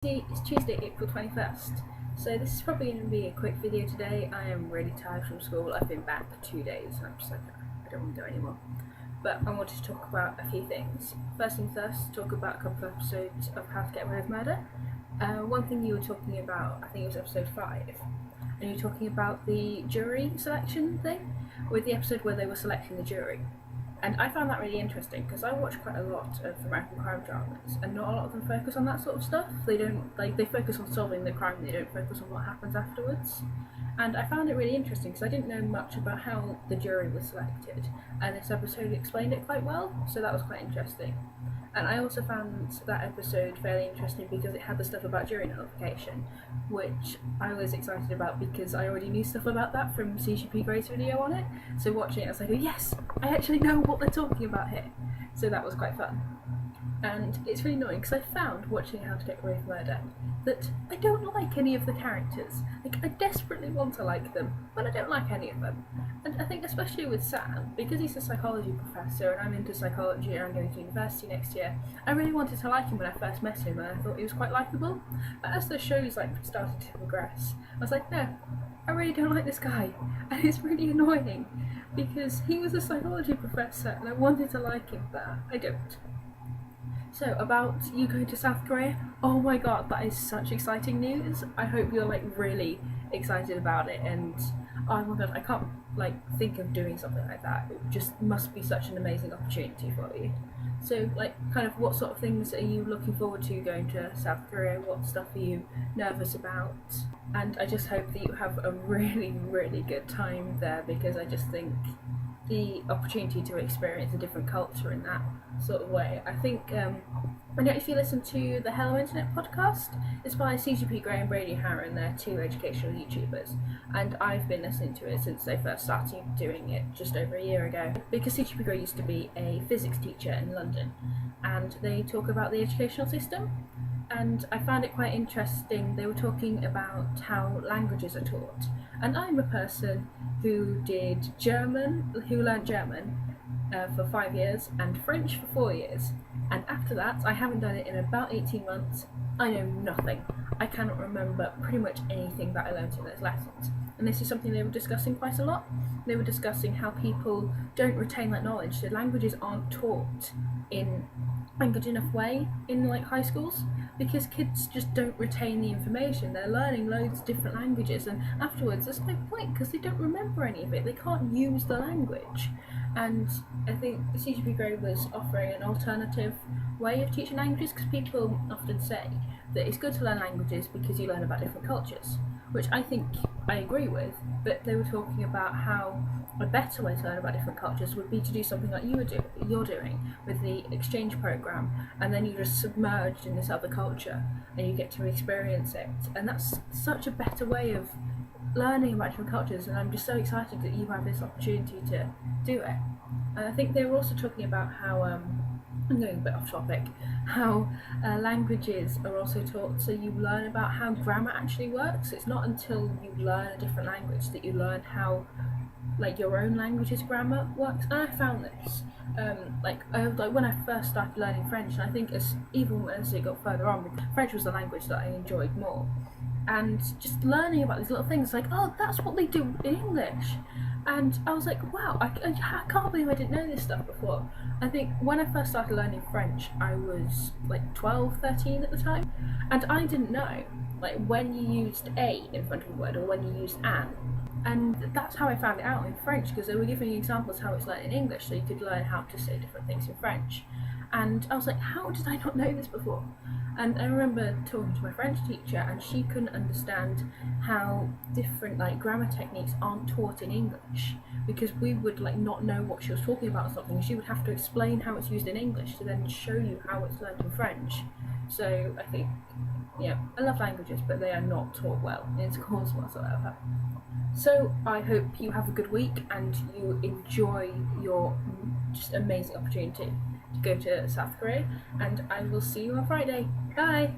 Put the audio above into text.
It's Tuesday, April 21st, so this is probably going to be a quick video today. I am really tired from school. I've been back for 2 days and I'm just like, I don't want to go anymore. But I wanted to talk about a few things. First things first, talk about a couple of episodes of How to Get Away with Murder. One thing you were talking about, I think it was episode 5, and you were talking about the jury selection thing, with the episode where they were selecting the jury. And I found that really interesting because I watch quite a lot of American crime dramas, and not a lot of them focus on that sort of stuff. They don't they focus on solving the crime. They don't focus on what happens afterwards. And I found it really interesting because I didn't know much about how the jury was selected, and this episode explained it quite well. So that was quite interesting. And I also found that episode fairly interesting because it had the stuff about jury nullification, which I was excited about because I already knew stuff about that from CGP Gray's video on it. So watching it, I was like, oh yes, I actually know what they're talking about here. So that was quite fun. And it's really annoying because I found, watching How to Get Away with Murder, that I don't like any of the characters. Like, I desperately want to like them, but I don't like any of them. And I think especially with Sam, because he's a psychology professor and I'm into psychology and I'm going to university next year, I really wanted to like him when I first met him and I thought he was quite likeable. But as the shows started to progress, I was like, no, I really don't like this guy. And it's really annoying because he was a psychology professor and I wanted to like him, but I don't. So, about you going to South Korea, oh my god, that is such exciting news. I hope you're really excited about it, and oh my god, I can't think of doing something like that. It just must be such an amazing opportunity for you. So kind of what sort of things are you looking forward to going to South Korea? What stuff are you nervous about? And I just hope that you have a really, really good time there, because I just think the opportunity to experience a different culture in that sort of way. I think, I don't know if you listen to the Hello Internet podcast. It's by CGP Gray and Brady Harron. They're two educational YouTubers, and I've been listening to it since they first started doing it just over a year ago, because CGP Gray used to be a physics teacher in London, and they talk about the educational system. And I found it quite interesting. They were talking about how languages are taught, and I'm a person who learned German for 5 years and French for 4 years, and after that I haven't done it in about 18 months. I know nothing. I cannot remember pretty much anything that I learned in those lessons, and this is something they were discussing quite a lot. They were discussing how people don't retain that knowledge, so languages aren't taught in a good enough way in high schools, because kids just don't retain the information. They're learning loads of different languages, and afterwards there's no point because they don't remember any of it. They can't use the language. And I think CGP Grey was offering an alternative way of teaching languages, because people often say that it's good to learn languages because you learn about different cultures, which I think I agree with, but they were talking about how a better way to learn about different cultures would be to do something like you're doing with the exchange program, and then you're just submerged in this other culture and you get to experience it, and that's such a better way of learning about different cultures, and I'm just so excited that you have this opportunity to do it. And I think they were also talking about how, I'm going a bit off topic, how languages are also taught, so you learn about how grammar actually works. It's not until you learn a different language that you learn how your own language's grammar works. And I found this when I first started learning French, and I think even as it got further on, French was the language that I enjoyed more. And just learning about these little things, oh, that's what they do in English. And I was like, wow, I can't believe I didn't know this stuff before. I think when I first started learning French, I was 12, 13 at the time, and I didn't know when you used a in front of a word or when you used an. And that's how I found it out in French, because they were giving examples how it's learned in English, so you could learn how to say different things in French. And I was like, how did I not know this before? And I remember talking to my French teacher, and she couldn't understand how different grammar techniques aren't taught in English, because we would not know what she was talking about or something. She would have to explain how it's used in English to then show you how it's learned in French. So I think, I love languages, but they are not taught well in schools whatsoever. So I hope you have a good week and you enjoy your just amazing opportunity to go to South Korea, and I will see you on Friday. Bye!